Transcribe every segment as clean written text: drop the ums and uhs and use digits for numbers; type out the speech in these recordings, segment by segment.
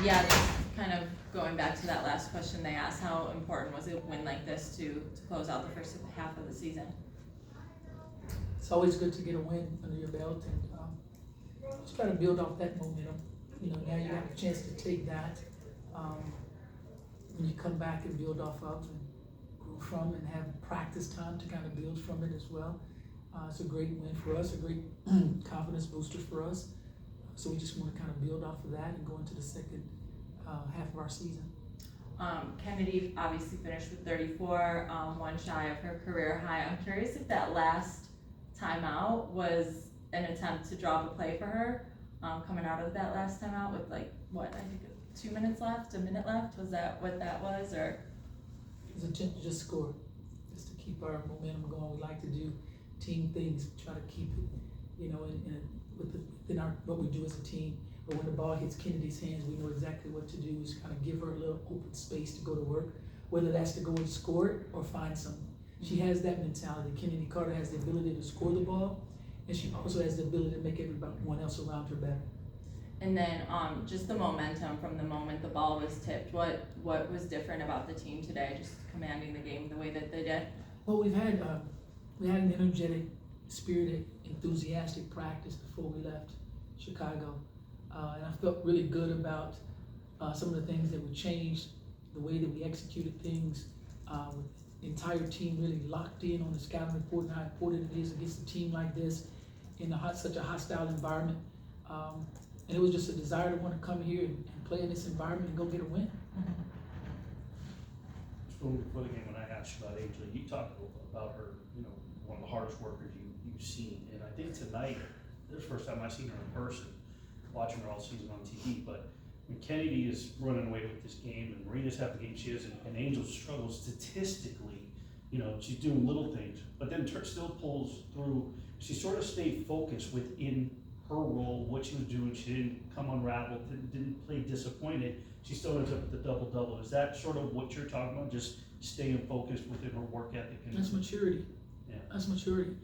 Yeah, just kind of going back to that last question they asked, how important was a win like this to close out the first half of the season? It's always good to get a win under your belt, and just try to build off that momentum. Now you have a chance to take that when you come back and build off of and grow from, and have practice time to kind of build from it as well. It's a great win for us, a great confidence booster for us. So we just want to kind of build off of that and go into the second half of our season. Kennedy obviously finished with 34, one shy of her career high. I'm curious if that last timeout was an attempt to draw up a play for her, coming out of that last timeout with I think 2 minutes left, a minute left. Was that what that was, or? It was an attempt to just score, just to keep our momentum going. We like to do team things, try to keep it, within what we do as a team. But when the ball hits Kennedy's hands, we know exactly what to do, is kind of give her a little open space to go to work, whether that's to go and score it or find someone. She has that mentality. Kennedy Carter has the ability to score the ball, and she also has the ability to make everyone else around her better. And then just the momentum from the moment the ball was tipped, what was different about the team today, just commanding the game the way that they did? Well, we had an energetic, spirited, enthusiastic practice before we left Chicago. And I felt really good about some of the things that were changed, the way that we executed things, with the entire team really locked in on the scouting report and how important it is against a team like this in such a hostile environment. And it was just a desire to want to come here and play in this environment and go get a win. Before the game, when I asked you about Angel, you talked about her, one of the hardest workers you've seen. And I think tonight, this is the first time I've seen her in person, watching her all season on TV. But when Kennedy is running away with this game, and Marina's having the game she is, and Angel struggles statistically, she's doing little things, but then still pulls through. She sort of stayed focused within her role, what she was doing. She didn't come unraveled, didn't play disappointed. She still ends up with the double-double. Is that sort of what you're talking about, just staying focused within her work ethic? That's maturity. Yeah. That's maturity.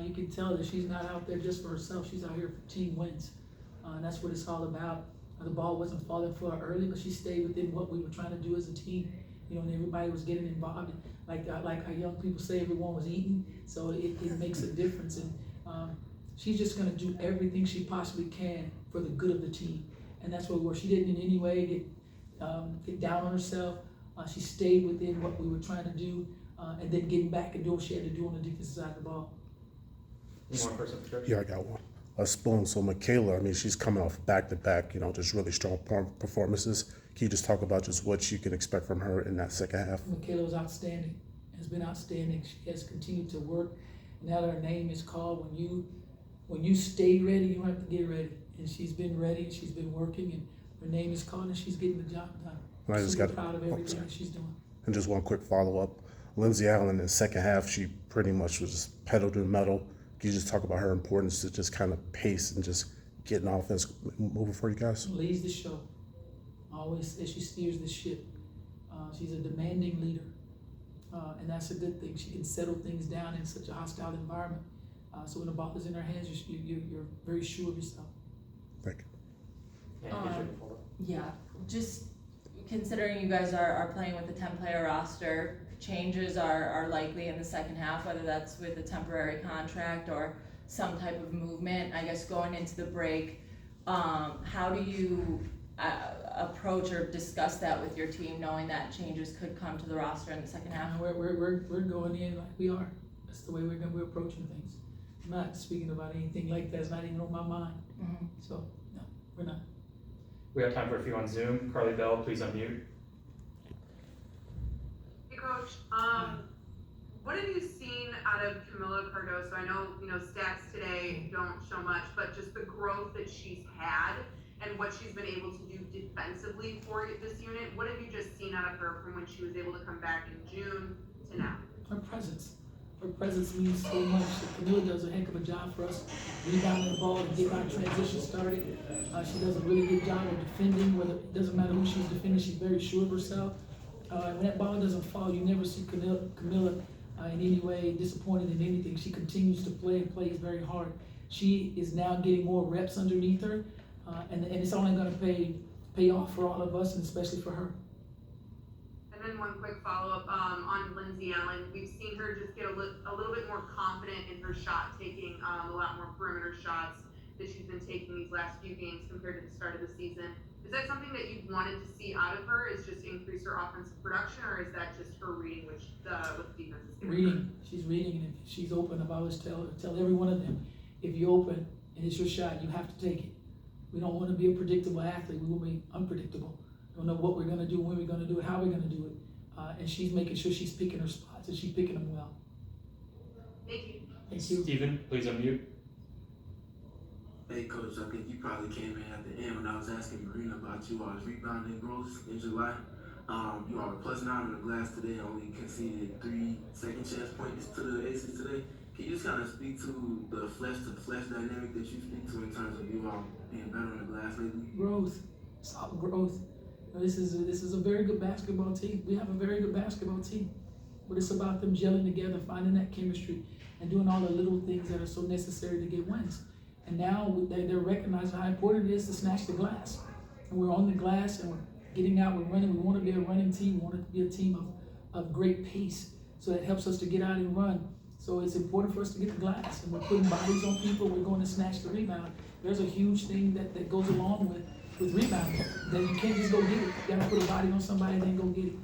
You can tell that she's not out there just for herself. She's out here for team wins. And that's what it's all about. The ball wasn't falling for her early, but she stayed within what we were trying to do as a team. And everybody was getting involved. Like our young people say, everyone was eating. So it makes a difference. And she's just going to do everything she possibly can for the good of the team. And that's where she didn't in any way get down on herself. She stayed within what we were trying to do, and then getting back and doing what she had to do on the defensive side of the ball. One more person for Coach? Yeah, I got one. Spoon. So Michaela, she's coming off back-to-back, just really strong performances. Can you just talk about just what you can expect from her in that second half? Michaela was outstanding, has been outstanding. She has continued to work. Now that her name is called, when you stay ready, you don't have to get ready. And she's been ready, and she's been working, and her name is called, and she's getting the job done. I'm super proud of everything that she's doing. And just one quick follow-up. Lindsay Allen in the second half, she pretty much was just pedal to the metal. Can you just talk about her importance to just kind of pace and just getting offense moving for you guys? Leads the show. Always says she steers the ship. She's a demanding leader, and that's a good thing. She can settle things down in such a hostile environment. So when the ball is in her hands, you're very sure of yourself. Thank you. Yeah, just considering you guys are playing with a 10-player roster, changes are likely in the second half, whether that's with a temporary contract or some type of movement. I guess going into the break, how do you approach or discuss that with your team, knowing that changes could come to the roster in the second half? We're going in like we are. That's the way we're approaching things. I'm not speaking about anything like that. It's not even on my mind. Mm-hmm. So no, we're not. We have time for a few on Zoom. Carly Bell, please unmute. Hey, Coach. What have you seen out of Camila Cardoso? I know, stats today don't show much, but just the growth that she's had and what she's been able to do defensively for this unit. What have you just seen out of her from when she was able to come back in June to now? Her presence. Her presence means so much. Camila does a heck of a job for us, rebounding the ball and getting our transition started. She does a really good job of defending. Whether it doesn't matter who she's defending, she's very sure of herself. When that ball doesn't fall, you never see Camila in any way disappointed in anything. She continues to play and plays very hard. She is now getting more reps underneath her, and it's only going to pay off for all of us and especially for her. And then one quick follow-up on Lindsay Allen. We've seen her just get a little bit more confident in her shot taking, a lot more perimeter shots that she's been taking these last few games compared to the start of the season. Is that something that you wanted to see out of her, is just increase her offensive production, or is that just her reading what the defense is giving her? Reading, she's reading, and if she's open, I've always tell every one of them, if you're open and it's your shot, you have to take it. We don't want to be a predictable athlete, we will be unpredictable. Don't know what we're going to do, when we're going to do it, how we're going to do it. And she's making sure she's picking her spots and she's picking them well. Thank you. Thank you. Steven, please unmute. Hey Coach, I think you probably came in at the end when I was asking Marina about you all's rebounding growth in July. You all were +9 on the glass today, only conceded 3 second chance points to the Aces today. Can you just kind of speak to the flesh dynamic that you speak to in terms of you all being better on the glass lately? Growth, solid growth. This is a very good basketball team. We have a very good basketball team, but it's about them gelling together, finding that chemistry, and doing all the little things that are so necessary to get wins. And now they're recognizing how important it is to snatch the glass. And we're on the glass and we're getting out, we're running. We want to be a running team. We want it to be a team of great pace. So that helps us to get out and run. So it's important for us to get the glass. And we're putting bodies on people. We're going to snatch the rebound. There's a huge thing that goes along with rebounding. That you can't just go get it. You got to put a body on somebody and then go get it.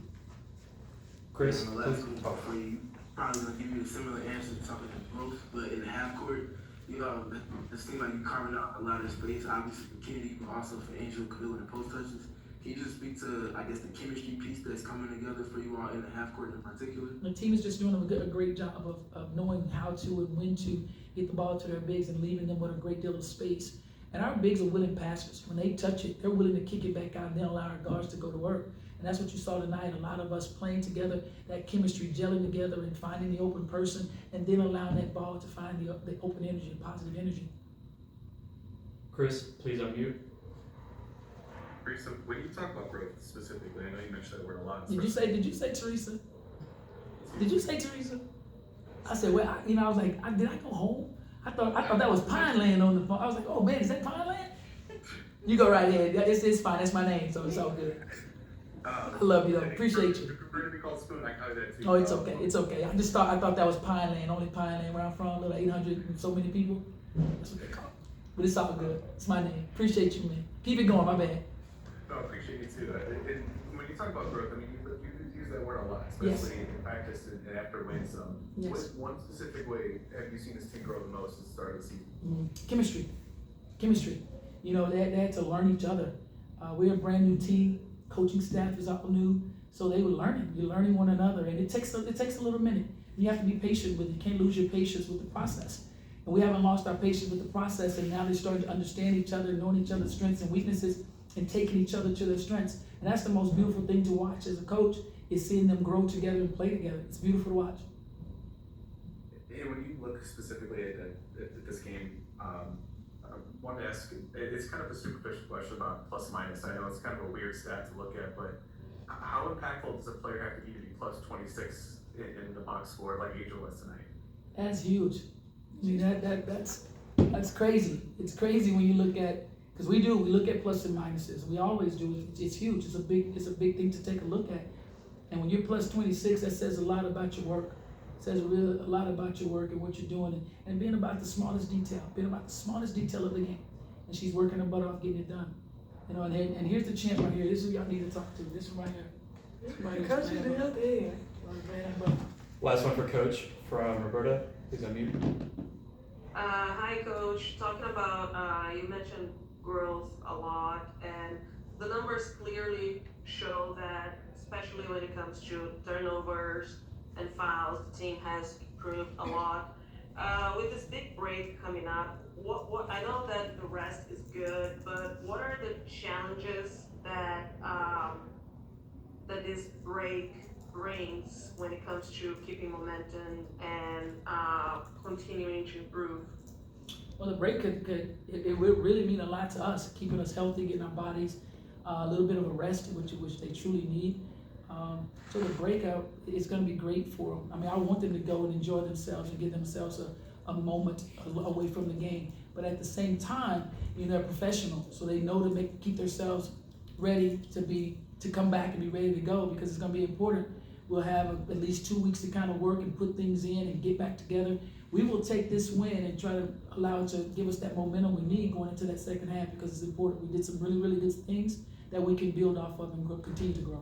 Chris, And the last one for you, probably going to give you a similar answer talking to growth, but in the half court, you know, it seems like you're carving out a lot of space, obviously for Kennedy, but also for Angel, Camila, and post touches. Can you just speak to, I guess, the chemistry piece that's coming together for you all in the half court in particular? The team is just doing a great job of knowing how to and when to get the ball to their bigs and leaving them with a great deal of space. And our bigs are willing passers. When they touch it, they're willing to kick it back out and then allow our guards to go to work. And that's what you saw tonight, a lot of us playing together, that chemistry, gelling together and finding the open person and then allowing that ball to find the open energy and positive energy. Chris, please unmute. Teresa, when you talk about growth specifically, I know you mentioned that word a lot. Did you say Teresa? Did you say Teresa? I said, well, I was like, did I go home? I thought that was Pine Land on the phone. I was like, oh man, is that Pine Land? You go right ahead. It's fine. That's my name, so it's all good. I love you though. Appreciate you. You prefer to be called Spoon? I call you that too. Oh, it's okay. It's okay. I thought that was Pine Land, only Pine Land where I'm from, little 800 and so many people. That's what they call it. But it's all good. It's my name. Appreciate you, man. Keep it going. My bad. No, I appreciate you too. And when you talk about growth, I mean, you use that word a lot, especially in practice and after wins. Yes. What one specific way have you seen this team grow the most at the start of the season? Chemistry. You know, they had to learn each other. We're a brand new team. Coaching staff is all new, so they were learning. You're learning one another, and it takes a little minute. You have to be patient with it. You can't lose your patience with the process. And we haven't lost our patience with the process, and now they're starting to understand each other, knowing each other's strengths and weaknesses, and taking each other to their strengths. And that's the most beautiful thing to watch as a coach, is seeing them grow together and play together. It's beautiful to watch. And when you look specifically at this game, I wanted to ask, it's kind of a superficial question about plus minus. I know it's kind of a weird stat to look at, but how impactful does a player have to be plus 26 in the box score like Angel was tonight? That's huge. I mean, that's crazy. It's crazy when you look at, because we look at plus and minuses. We always do. It's huge. It's a big thing to take a look at. And when you're plus 26, that says a lot about your work. It says a lot about your work and what you're doing, and being about the smallest detail of the game. And she's working her butt off getting it done. You know, and here's the champ right here. This is who y'all need to talk to. This one right here. Coach is the other end. Last one for Coach from Roberta. Please unmute. Hi, Coach. Talking about, you mentioned growth a lot, and the numbers clearly show that, especially when it comes to turnovers and fouls, the team has improved a lot. With this big break coming up, what I know that the rest is good, but what are the challenges that that this break brings when it comes to keeping momentum and continuing to improve? Well, the break it will really mean a lot to us, keeping us healthy, getting our bodies a little bit of a rest, which they truly need. So the breakout is going to be great for them. I mean, I want them to go and enjoy themselves and give themselves a moment away from the game. But at the same time, they're professional, so they know to keep themselves ready to come back and be ready to go, because it's gonna be important. We'll have at least 2 weeks to kind of work and put things in and get back together. We will take this win and try to allow it to give us that momentum we need going into that second half, because it's important. We did some really, really good things that we can build off of and continue to grow.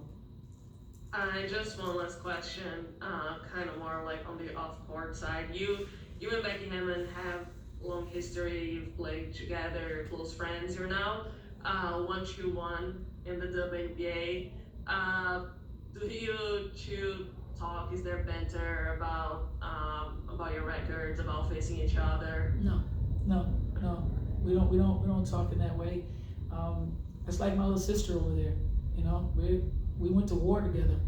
Just one last question, kind of more like on the off-court side. You and Becky Hammond have long history. You've played together, you're close friends. You're now 1-2-1 in the WNBA. Do you two talk? Is there banter about your records, about facing each other? No. We don't talk in that way. It's like my little sister over there. You know, we went to war together,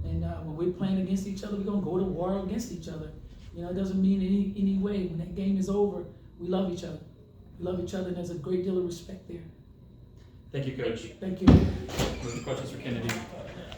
and when we're playing against each other, we're gonna go to war against each other. You know, it doesn't mean any way. When that game is over, we love each other. We love each other, and there's a great deal of respect there. Thank you, Coach. Thank you. Those are questions for Kennedy.